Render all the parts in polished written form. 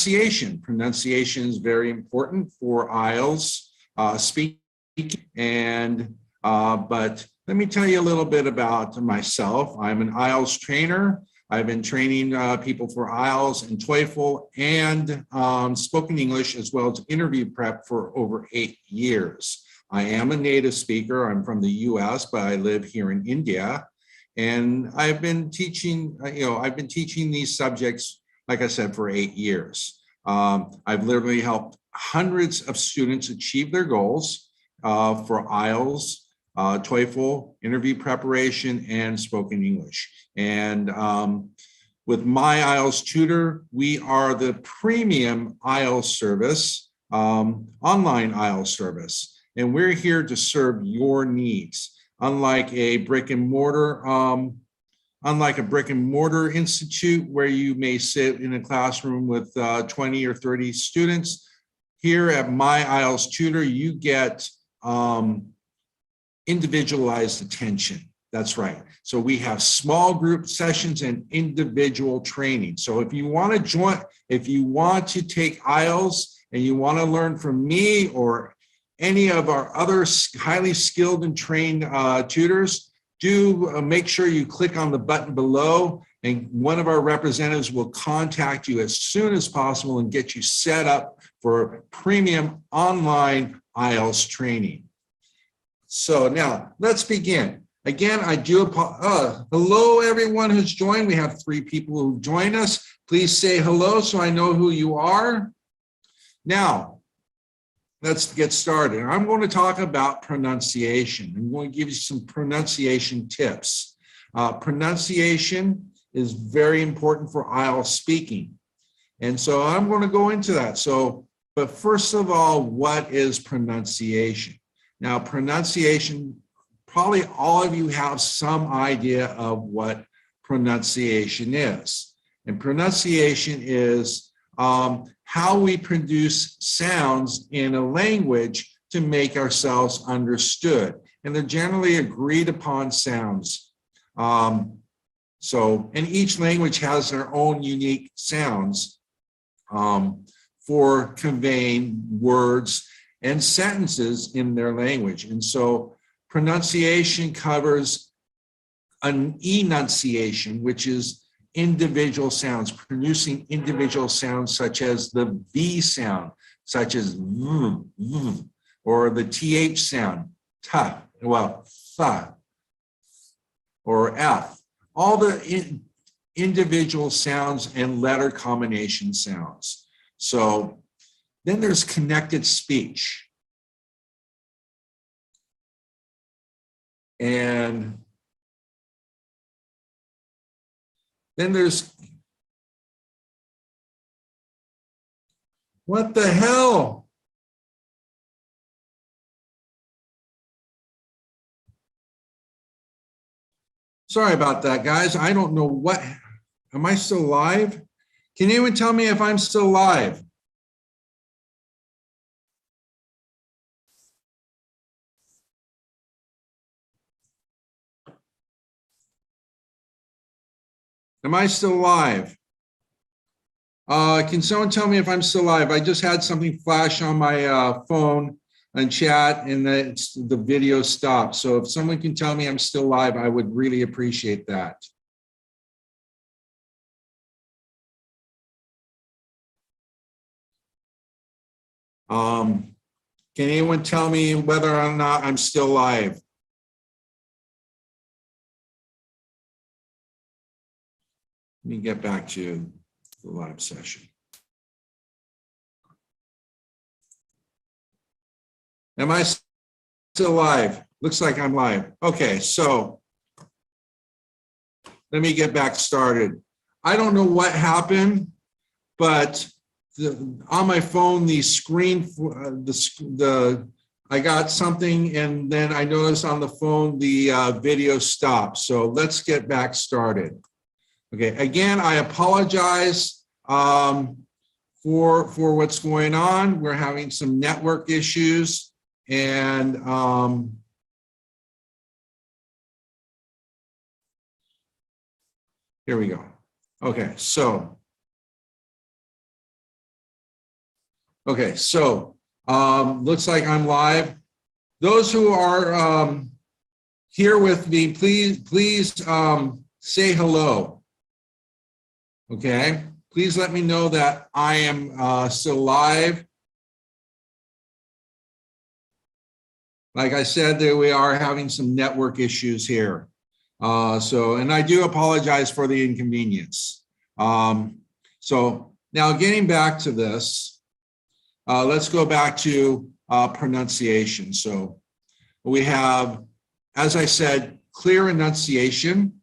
pronunciation. Pronunciation is very important for IELTS speaking. And but let me tell you a little bit about myself. I'm an IELTS trainer. I've been training people for IELTS and TOEFL and spoken English as well as interview prep for over 8 years. I am a native speaker. I'm from the US, but I live here in India. And I've been teaching, I've been teaching these subjects, like I said, for 8 years. I've literally helped hundreds of students achieve their goals for IELTS, TOEFL, interview preparation, and spoken English. And with my IELTS Tutor, we are the premium IELTS service, online IELTS service. And we're here to serve your needs. Unlike a brick and mortar institute where you may sit in a classroom with 20 or 30 students, here at my IELTS Tutor, you get individualized attention. That's right. So we have small group sessions and individual training. So if you want to join, if you want to take IELTS and you want to learn from me or any of our other highly skilled and trained tutors, do make sure you click on the button below and one of our representatives will contact you as soon as possible and get you set up for premium online IELTS training. So now let's begin. Again, I do hello everyone who's joined. We have 3 people who joined us. Please say hello so I know who you are. Now, let's get started. I'm going to talk about pronunciation. I'm going to give you some pronunciation tips. Pronunciation is very important for IELTS speaking. And so I'm going to go into that. But first of all, what is pronunciation? Now, pronunciation, probably all of you have some idea of what pronunciation is. And pronunciation is how we produce sounds in a language to make ourselves understood. And they're generally agreed upon sounds. And each language has their own unique sounds for conveying words and sentences in their language. And so pronunciation covers an enunciation, which is individual sounds, producing individual sounds such as the V sound, such as v, v, or the TH sound, ta, well, tha, or F. All the individual sounds and letter combination sounds. So then there's connected speech. And then there's, what the hell? Sorry about that, guys. I don't know what, am I still live? Can anyone tell me if I'm still live? Am I still live? Can someone tell me if I'm still live? I just had something flash on my phone and chat and the video stopped. So if someone can tell me I'm still live, I would really appreciate that. Can anyone tell me whether or not I'm still live? Let me get back to the live session. Am I still live? Looks like I'm live. Okay, so let me get back started. I don't know what happened, but on my phone, the screen, I got something and then I noticed on the phone, the video stopped. So let's get back started. Okay, again, I apologize for what's going on. We're having some network issues and here we go. Okay, so Okay, so looks like I'm live. Those who are here with me, please say hello. Okay, please let me know that I am still live. Like I said, that we are having some network issues here. And I do apologize for the inconvenience. So now getting back to this, let's go back to pronunciation. So we have, as I said, clear enunciation,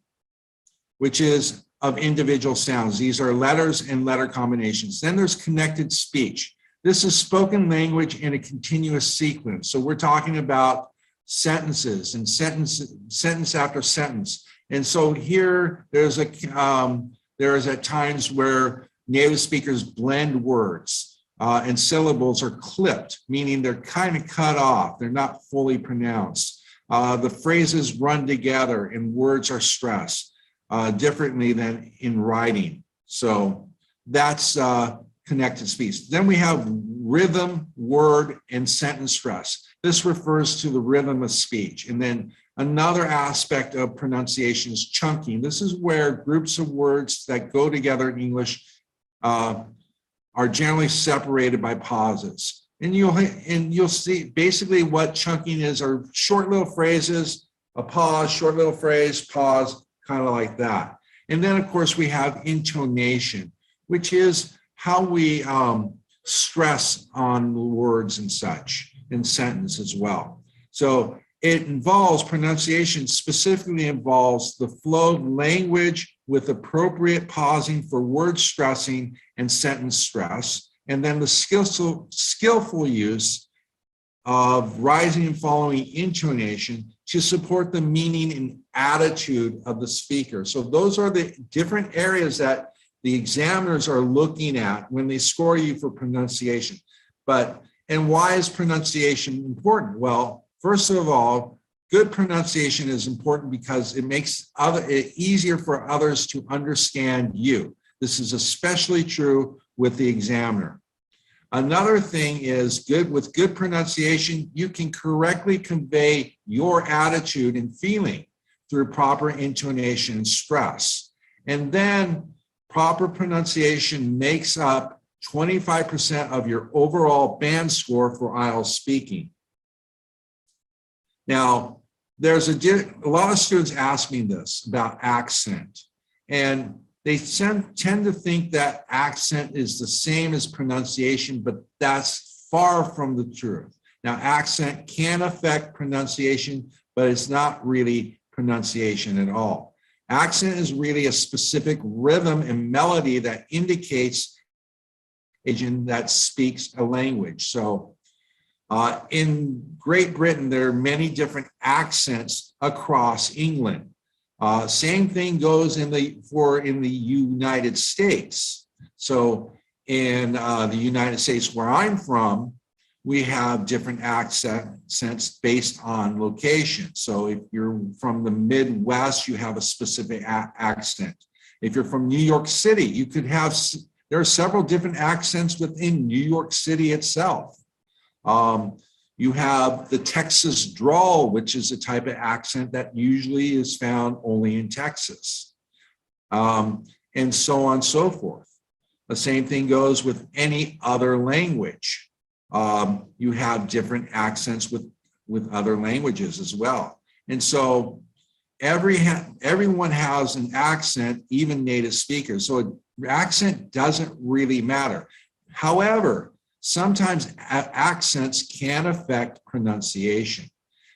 which is of individual sounds. These are letters and letter combinations. Then there's connected speech. This is spoken language in a continuous sequence. So we're talking about sentences and sentence after sentence. And so here there is at times where native speakers blend words and syllables are clipped, meaning they're kind of cut off. They're not fully pronounced. The phrases run together and words are stressed differently than in writing. So that's connected speech. Then we have rhythm, word, and sentence stress. This refers to the rhythm of speech. And then another aspect of pronunciation is chunking. This is where groups of words that go together in English are generally separated by pauses. And you'll see basically what chunking is are short little phrases, a pause, short little phrase, pause, kind of like that. And then of course we have intonation, which is how we stress on words and such in sentence as well. So it involves pronunciation, specifically involves the flow of language with appropriate pausing for word stressing and sentence stress, and then the skillful use of rising and following intonation to support the meaning and attitude of the speaker. So those are the different areas that the examiners are looking at when they score you for pronunciation. And why is pronunciation important? Well, first of all, good pronunciation is important because it makes it easier for others to understand you. This is especially true with the examiner. Another thing is with good pronunciation, you can correctly convey your attitude and feeling through proper intonation and stress. And then proper pronunciation makes up 25% of your overall band score for IELTS speaking. Now, there's a lot of students ask me this about accent, and they tend to think that accent is the same as pronunciation, but that's far from the truth. Now, accent can affect pronunciation, but it's not really pronunciation at all. Accent is really a specific rhythm and melody that indicates a region that speaks a language. So in Great Britain, there are many different accents across England. Same thing goes in the United States. So in the United States, where I'm from, we have different accents based on location. So if you're from the Midwest, you have a specific accent. If you're from New York City, you could have, there are several different accents within New York City itself. You have the Texas drawl, which is a type of accent that usually is found only in Texas, and so on and so forth. The same thing goes with any other language. You have different accents with other languages as well. And so everyone has an accent, even native speakers. So an accent doesn't really matter. However, sometimes accents can affect pronunciation.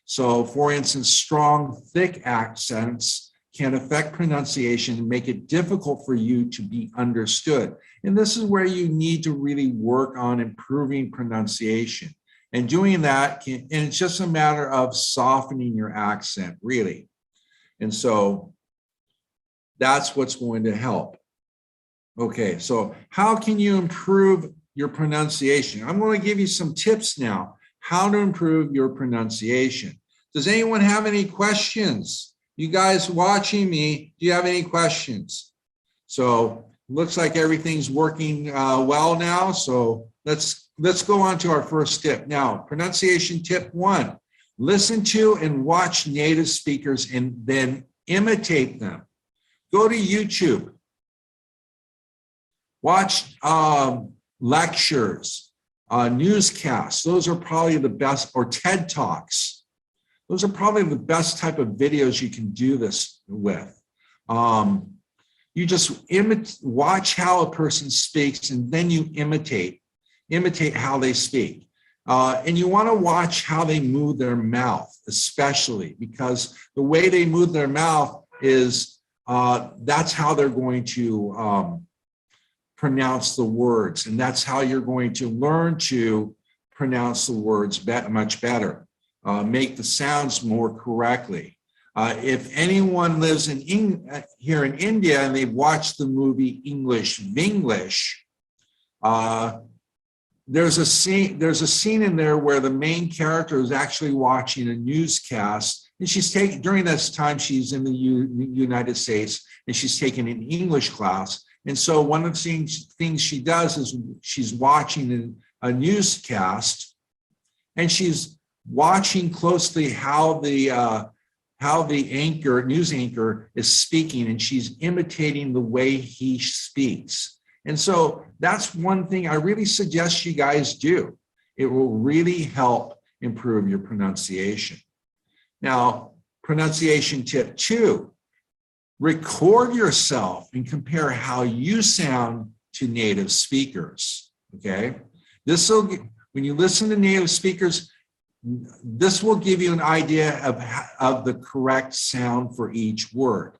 So for instance, strong, thick accents can affect pronunciation and make it difficult for you to be understood. And this is where you need to really work on improving pronunciation. And doing that, and it's just a matter of softening your accent, really. And so that's what's going to help. Okay, so how can you improve your pronunciation? I'm going to give you some tips now, how to improve your pronunciation. Does anyone have any questions? You guys watching me, do you have any questions? So looks like everything's working well now. So let's go on to our first tip. Now, pronunciation tip 1, listen to and watch native speakers and then imitate them. Go to YouTube. Watch lectures, newscasts. Those are probably the best, or TED Talks. Those are probably the best type of videos you can do this with. You just watch how a person speaks, and then you imitate how they speak. And you want to watch how they move their mouth, especially because the way they move their mouth is that's how they're going to pronounce the words, and that's how you're going to learn to pronounce the words much better, make the sounds more correctly. If anyone lives here in India and they've watched the movie English Vinglish, there's a scene in there where the main character is actually watching a newscast, and during this time she's in the United States and she's taking an English class. And so one of the things she does is she's watching a newscast, and she's watching closely how the news anchor is speaking, and she's imitating the way he speaks. And so that's one thing I really suggest you guys do. It will really help improve your pronunciation. Now, pronunciation tip 2, record yourself and compare how you sound to native speakers, okay? When you listen to native speakers, this will give you an idea of the correct sound for each word.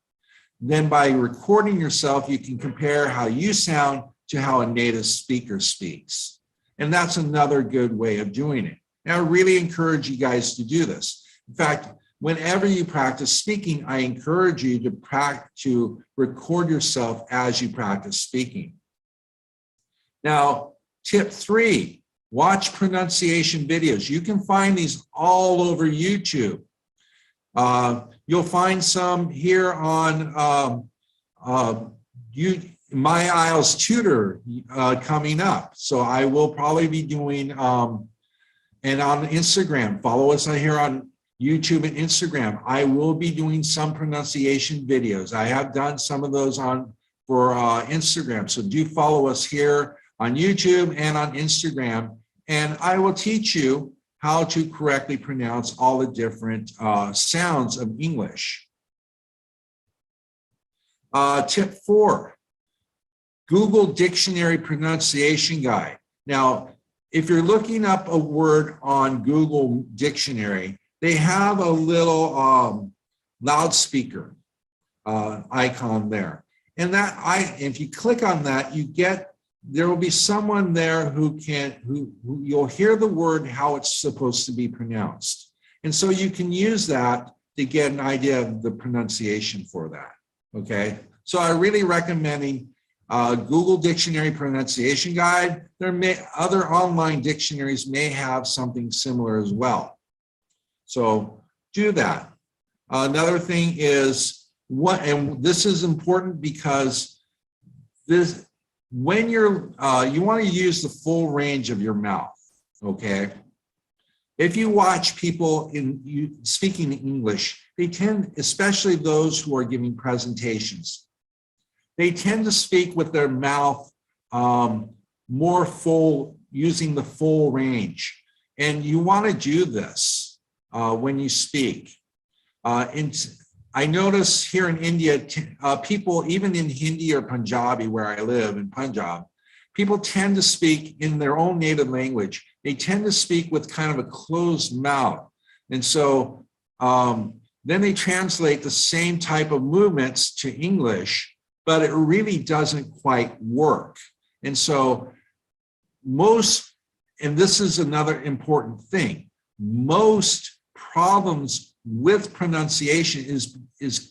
Then by recording yourself, you can compare how you sound to how a native speaker speaks. And that's another good way of doing it. And I really encourage you guys to do this. In fact, whenever you practice speaking, I encourage you to record yourself as you practice speaking. Now, tip 3, watch pronunciation videos. You can find these all over YouTube. You'll find some here on My IELTS Tutor coming up. So I will probably be doing, and on Instagram, follow us here on YouTube and Instagram. I will be doing some pronunciation videos. I have done some of those for Instagram. So do follow us here on YouTube and on Instagram. And I will teach you how to correctly pronounce all the different sounds of English. Tip 4, Google Dictionary Pronunciation Guide. Now, if you're looking up a word on Google Dictionary, they have a little loudspeaker icon there. And if you click on that, there will be someone there who you'll hear the word how it's supposed to be pronounced. And so you can use that to get an idea of the pronunciation for that, okay? So I really recommend Google Dictionary Pronunciation Guide. Other online dictionaries may have something similar as well. So do that. Another thing is, and this is important because when you want to use the full range of your mouth, okay? If you watch people speaking English, they tend, especially those who are giving presentations, they tend to speak with their mouth more full, using the full range. And you want to do this when you speak. I notice here in India, people, even in Hindi or Punjabi, where I live in Punjab, people tend to speak in their own native language. They tend to speak with kind of a closed mouth. And so then they translate the same type of movements to English, but it really doesn't quite work. And so and this is another important thing, most problems with pronunciation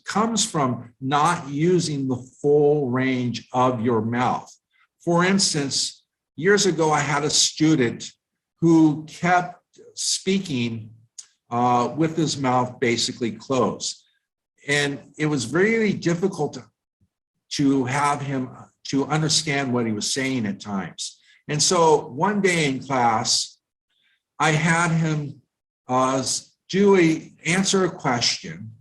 comes from not using the full range of your mouth. For instance, years ago, I had a student who kept speaking with his mouth basically closed. And it was very difficult to have him to understand what he was saying at times. And so one day in class, I had him answer a question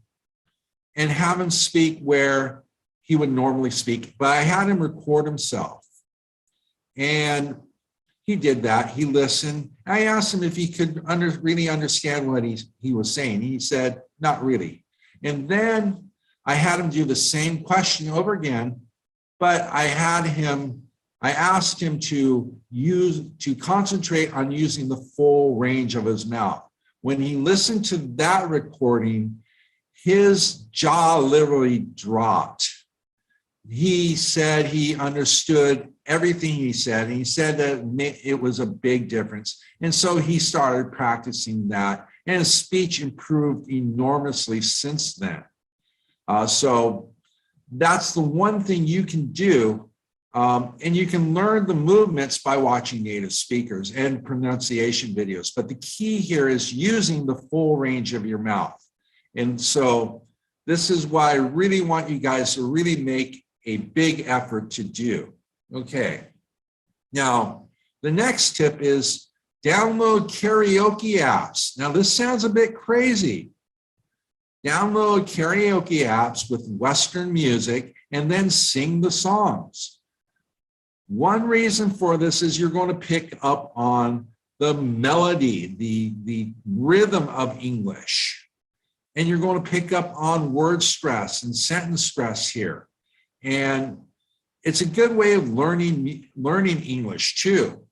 and have him speak where he would normally speak, but I had him record himself. And he did that. He listened. I asked him if he could really understand what he was saying. He said, not really. And then I had him do the same question over again, but I asked him to concentrate on using the full range of his mouth. When he listened to that recording, his jaw literally dropped. He said he understood everything he said, and he said that it was a big difference. And so he started practicing that, and his speech improved enormously since then. So that's the one thing you can do. And you can learn the movements by watching native speakers and pronunciation videos. But the key here is using the full range of your mouth. And so this is what I really want you guys to really make a big effort to do. Okay. Now, the next tip is download karaoke apps. Now, this sounds a bit crazy. Download karaoke apps with Western music and then sing the songs. One reason for this is you're going to pick up on the melody, the rhythm of English. And you're going to pick up on word stress and sentence stress here. And it's a good way of learning English too.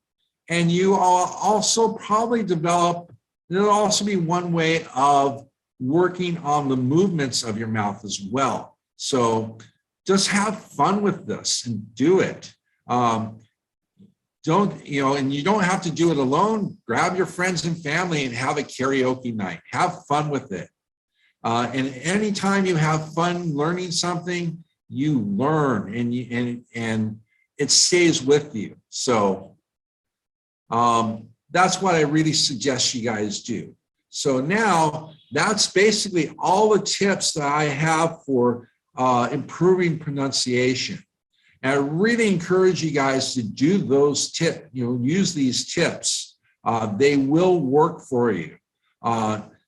And you also probably it'll also be one way of working on the movements of your mouth as well. So just have fun with this and do it. And you don't have to do it alone. Grab your friends and family and have a karaoke night. Have fun with it. And anytime you have fun learning something, you learn and it stays with you. So that's what I really suggest you guys do. So now that's basically all the tips that I have for improving pronunciation. And I really encourage you guys to do those tips, use these tips. They will work for you.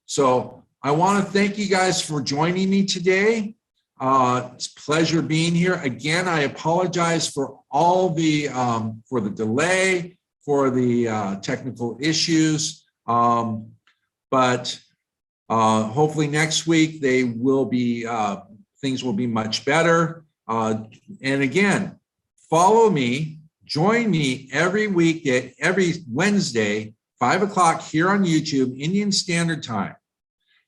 So I want to thank you guys for joining me today. It's a pleasure being here. Again, I apologize for all for the delay, for the technical issues. But hopefully next week things will be much better. And again, follow me, join me every weekday, every Wednesday, 5 o'clock here on YouTube, Indian Standard Time.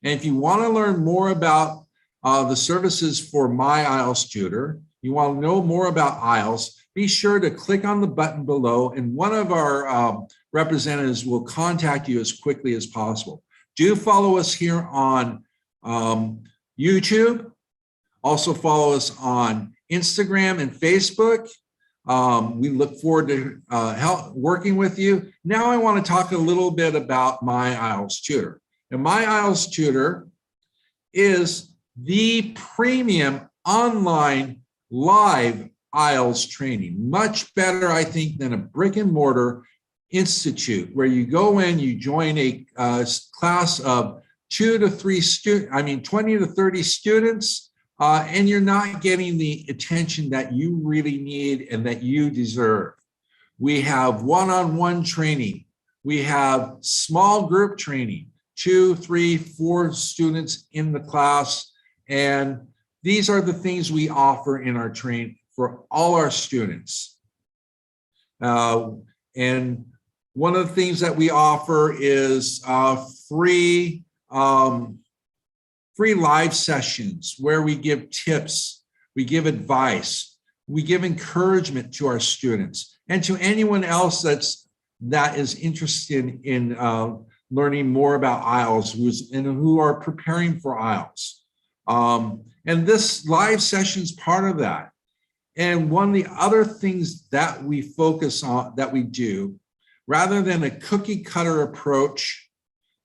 And if you want to learn more about the services for My IELTS Tutor, you want to know more about IELTS, be sure to click on the button below and one of our representatives will contact you as quickly as possible. Do follow us here on YouTube. Also follow us on Instagram and Facebook. We look forward to working with you. Now I want to talk a little bit about My IELTS Tutor. And My IELTS Tutor is the premium online live IELTS training. Much better, I think, than a brick and mortar institute where you go in, you join a class of 20 to 30 students, and you're not getting the attention that you really need and that you deserve. We have one-on-one training. We have small group training, 2, 3, 4 students in the class. And these are the things we offer in our training for all our students. And one of the things that we offer is free live sessions where we give tips, we give advice, we give encouragement to our students and to anyone else that is interested in learning more about IELTS who are preparing for IELTS. And this live session is part of that. And one of the other things that we focus on, that we do, rather than a cookie cutter approach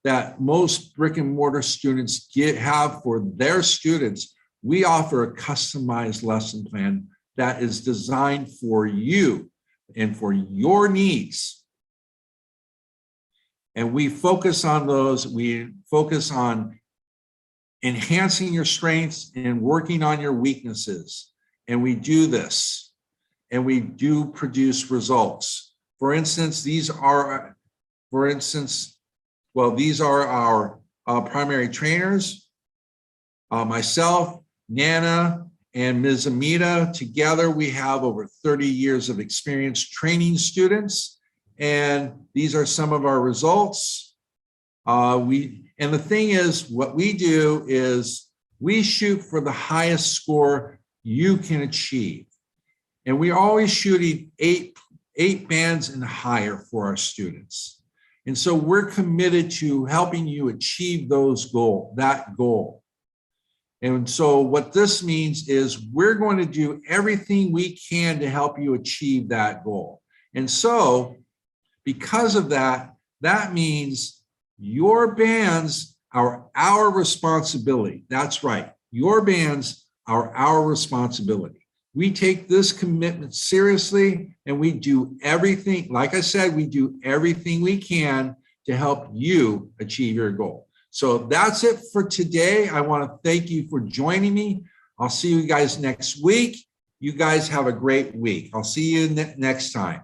that most brick and mortar students have for their students, we offer a customized lesson plan that is designed for you and for your needs. And we focus on those. We focus on enhancing your strengths and working on your weaknesses. And we do this, and we do produce results. For instance, these are our primary trainers, myself, Nana, and Ms. Amita. Together, we have over 30 years of experience training students, and these are some of our results. And the thing is, what we do is we shoot for the highest score you can achieve. And we're always shooting eight bands and higher for our students. And so we're committed to helping you achieve that goal. And so what this means is we're going to do everything we can to help you achieve that goal. And so because of that, that means your bands are our responsibility. That's right. Your bands are our responsibility. We take this commitment seriously, and we do everything, like I said, we do everything we can to help you achieve your goal. So that's it for today. I want to thank you for joining me. I'll see you guys next week. You guys have a great week. I'll see you next time.